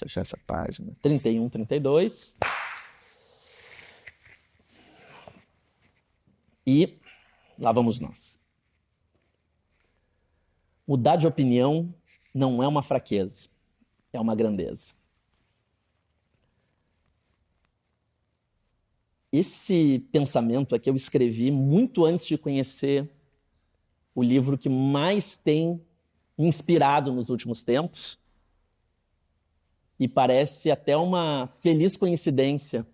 fechar essa página. 31, 32. E lá vamos nós. Mudar de opinião não é uma fraqueza, é uma grandeza. Esse pensamento aqui eu escrevi muito antes de conhecer o livro que mais tem me inspirado nos últimos tempos. E parece até uma feliz coincidência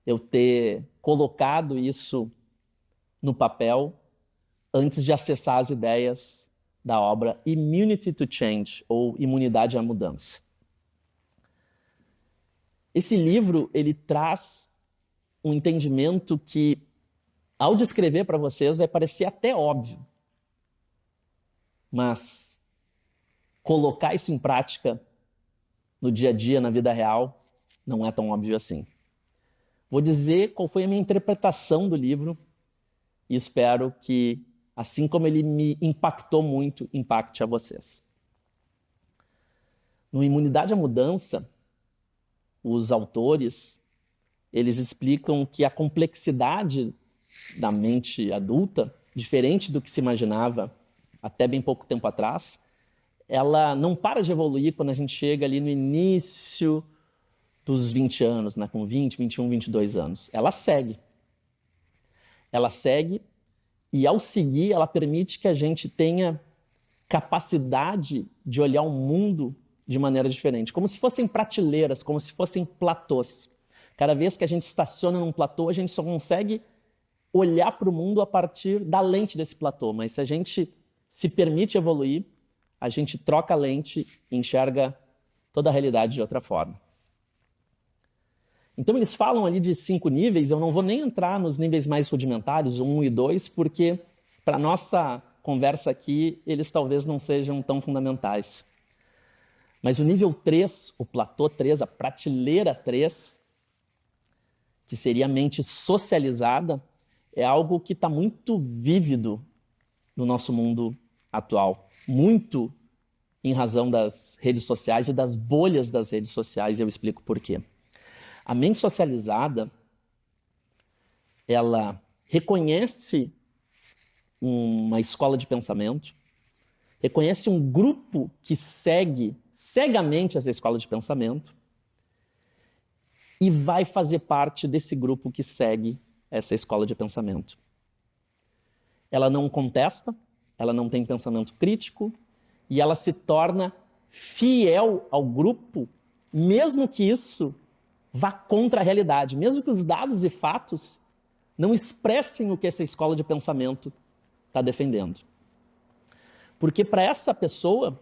eu ter colocado isso no papel antes de acessar as ideias da obra Immunity to Change, ou Imunidade à Mudança. Esse livro, ele traz um entendimento que, ao descrever para vocês, vai parecer até óbvio. Mas colocar isso em prática no dia a dia, na vida real, não é tão óbvio assim. Vou dizer qual foi a minha interpretação do livro e espero que, assim como ele me impactou muito, impacte a vocês. No Imunidade à Mudança, os autores, eles explicam que a complexidade da mente adulta, diferente do que se imaginava até bem pouco tempo atrás, ela não para de evoluir quando a gente chega ali no início dos 20 anos, né? Com 20, 21, 22 anos. Ela segue. Ela segue e, ao seguir, ela permite que a gente tenha capacidade de olhar o mundo de maneira diferente, como se fossem prateleiras, como se fossem platôs. Cada vez que a gente estaciona num platô, a gente só consegue olhar para o mundo a partir da lente desse platô, mas se a gente se permite evoluir, a gente troca a lente e enxerga toda a realidade de outra forma. Então eles falam ali de 5 níveis, eu não vou nem entrar nos níveis mais rudimentares, 1 e 2, porque para a nossa conversa aqui, eles talvez não sejam tão fundamentais. Mas o nível 3, o platô 3, a prateleira 3, que seria a mente socializada, é algo que está muito vívido no nosso mundo atual. Muito em razão das redes sociais e das bolhas das redes sociais, e eu explico por quê. A mente socializada, ela reconhece uma escola de pensamento, reconhece um grupo que segue cegamente essa escola de pensamento e vai fazer parte desse grupo que segue essa escola de pensamento. Ela não contesta, ela não tem pensamento crítico e ela se torna fiel ao grupo, mesmo que isso vá contra a realidade, mesmo que os dados e fatos não expressem o que essa escola de pensamento está defendendo. Porque para essa pessoa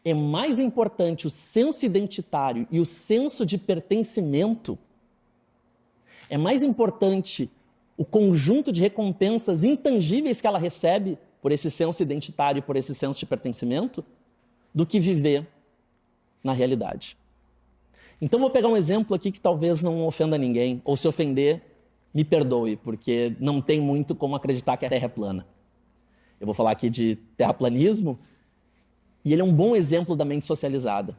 é mais importante o senso identitário e o senso de pertencimento, é mais importante o conjunto de recompensas intangíveis que ela recebe por esse senso identitário e por esse senso de pertencimento, do que viver na realidade. Então vou pegar um exemplo aqui que talvez não ofenda ninguém, ou se ofender, me perdoe, porque não tem muito como acreditar que a Terra é plana. Eu vou falar aqui de terraplanismo, e ele é um bom exemplo da mente socializada.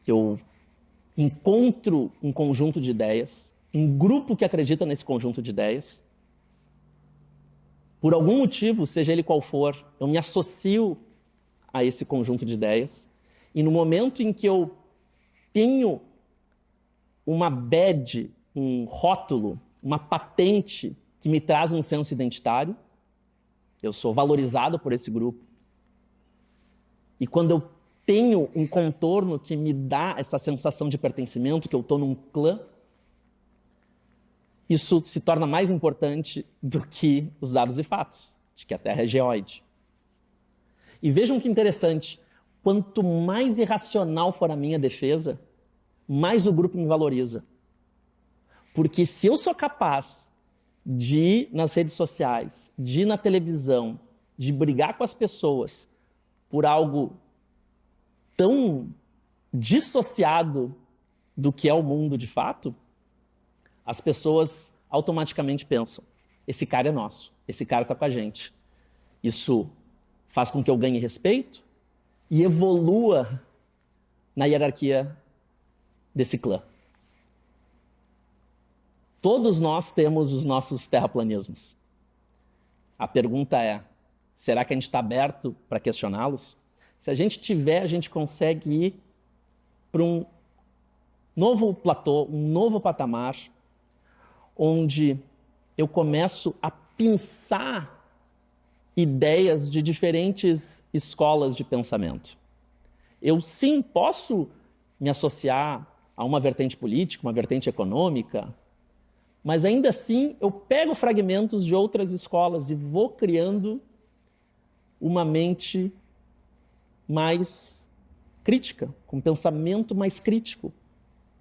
Eu encontro um conjunto de ideias, um grupo que acredita nesse conjunto de ideias. Por algum motivo, seja ele qual for, eu me associo a esse conjunto de ideias. E no momento em que eu tenho uma badge, um rótulo, uma patente que me traz um senso identitário, eu sou valorizado por esse grupo. E quando eu tenho um contorno que me dá essa sensação de pertencimento, que eu estou num clã, isso se torna mais importante do que os dados e fatos, de que a Terra é geóide. E vejam que interessante, quanto mais irracional for a minha defesa, mais o grupo me valoriza. Porque se eu sou capaz de ir nas redes sociais, de ir na televisão, de brigar com as pessoas por algo tão dissociado do que é o mundo de fato, as pessoas automaticamente pensam, esse cara é nosso, esse cara está com a gente. Isso faz com que eu ganhe respeito e evolua na hierarquia desse clã. Todos nós temos os nossos terraplanismos. A pergunta é, será que a gente está aberto para questioná-los? Se a gente tiver, a gente consegue ir para um novo platô, um novo patamar, onde eu começo a pensar ideias de diferentes escolas de pensamento. Eu sim posso me associar a uma vertente política, uma vertente econômica, mas ainda assim eu pego fragmentos de outras escolas e vou criando uma mente mais crítica, com um pensamento mais crítico,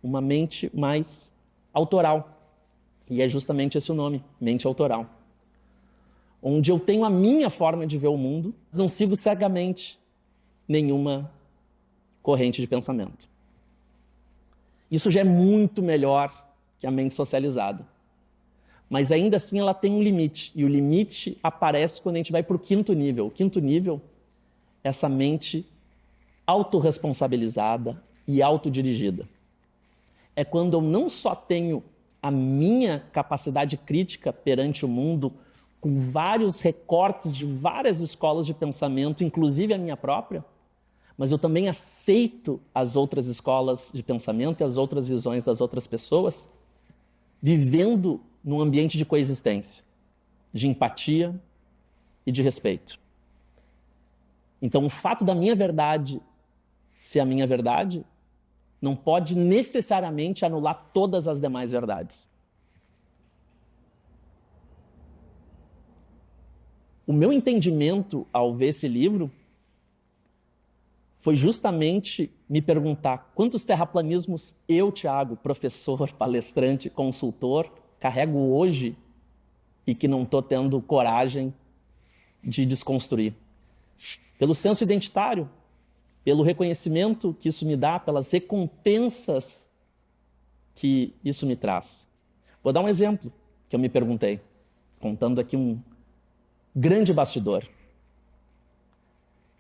uma mente mais autoral. E é justamente esse o nome, mente autoral. Onde eu tenho a minha forma de ver o mundo, não sigo cegamente nenhuma corrente de pensamento. Isso já é muito melhor que a mente socializada. Mas ainda assim ela tem um limite, e o limite aparece quando a gente vai para o quinto nível. O quinto nível é essa mente autorresponsabilizada e autodirigida. É quando eu não só tenho a minha capacidade crítica perante o mundo, com vários recortes de várias escolas de pensamento, inclusive a minha própria, mas eu também aceito as outras escolas de pensamento e as outras visões das outras pessoas, vivendo num ambiente de coexistência, de empatia e de respeito. Então, o fato da minha verdade ser a minha verdade não pode necessariamente anular todas as demais verdades. O meu entendimento ao ver esse livro foi justamente me perguntar quantos terraplanismos eu, Thiago, professor, palestrante, consultor, carrego hoje e que não estou tendo coragem de desconstruir. Pelo senso identitário, pelo reconhecimento que isso me dá, pelas recompensas que isso me traz. Vou dar um exemplo que eu me perguntei, contando aqui um grande bastidor.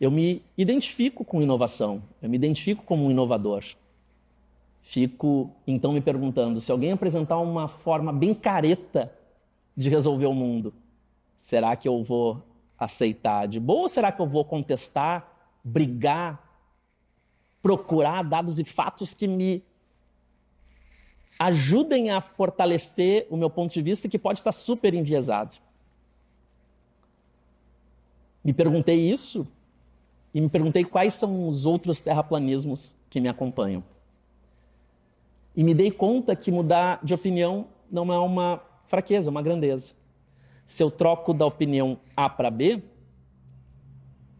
Eu me identifico com inovação, eu me identifico como um inovador. Fico, então, me perguntando, se alguém apresentar uma forma bem careta de resolver o mundo, será que eu vou aceitar de boa ou será que eu vou contestar, brigar, procurar dados e fatos que me ajudem a fortalecer o meu ponto de vista, que pode estar super enviesado? Me perguntei isso e me perguntei quais são os outros terraplanismos que me acompanham. E me dei conta que mudar de opinião não é uma fraqueza, é uma grandeza. Se eu troco da opinião A para B,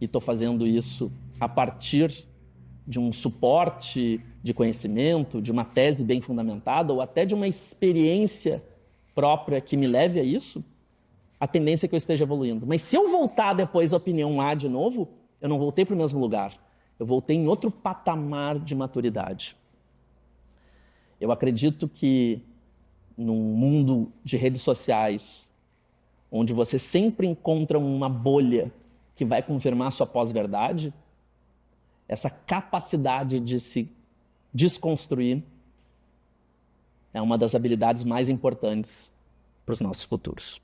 e estou fazendo isso a partir de um suporte de conhecimento, de uma tese bem fundamentada, ou até de uma experiência própria que me leve a isso, a tendência é que eu esteja evoluindo. Mas se eu voltar depois da opinião A de novo, eu não voltei para o mesmo lugar. Eu voltei em outro patamar de maturidade. Eu acredito que num mundo de redes sociais, onde você sempre encontra uma bolha que vai confirmar sua pós-verdade, essa capacidade de se desconstruir é uma das habilidades mais importantes para os nossos futuros.